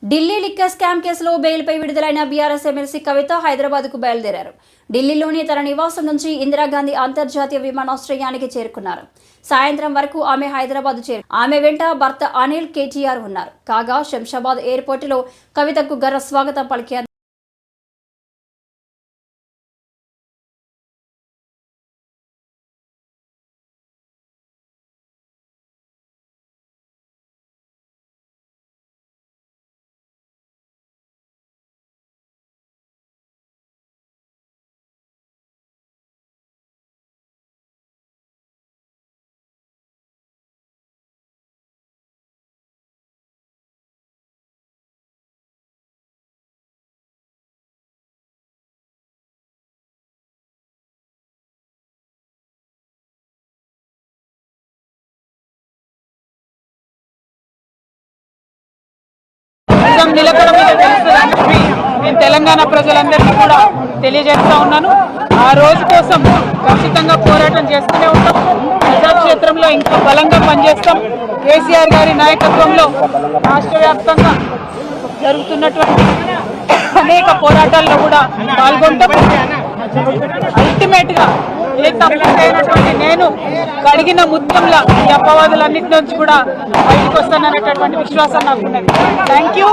Delhi liquor scam కేసులో బెయిల్పై విడుదలైన బీఆర్ఎస్ ఎమ్మెల్సీ కవిత హైదరాబాద్కు బయలుదేరారు. ఢిల్లీలోని తన నివాసం నుంచి ఇందిరాగాంధీ అంతర్జాతీయ విమానాశ్రయానికి చేరుకున్నారు. సాయంత్రం వరకు ఆమె హైదరాబాద్ ఆమె వెంట భర్త అనిల్, కేటీఆర్ ఉన్నారు. కాగా శంషాబాద్ ఎయిర్పోర్టులో కవితకు ఘన స్వాగతం పలికారు. నేను తెలంగాణ ప్రజలందరికీ కూడా తెలియజేస్తా ఉన్నాను. ఆ రోజు కోసం ఖచ్చితంగా పోరాటం చేస్తూనే ఉంటాం. ప్రజాక్షేత్రంలో ఇంకా బలంగా పనిచేస్తాం. కేసీఆర్ గారి నాయకత్వంలో రాష్ట్ర వ్యాప్తంగా జరుగుతున్నటువంటి అనేక పోరాటాల్లో కూడా పాల్గొంటాం. అల్టిమేట్ గా ఏ తప్పైనటువంటి నేను కడిగిన ముత్యంలా ఈ అపవాదులన్నిటి నుంచి కూడా బయటకు వస్తాననేటటువంటి విశ్వాసం నాకు ఉన్నది. Thank you.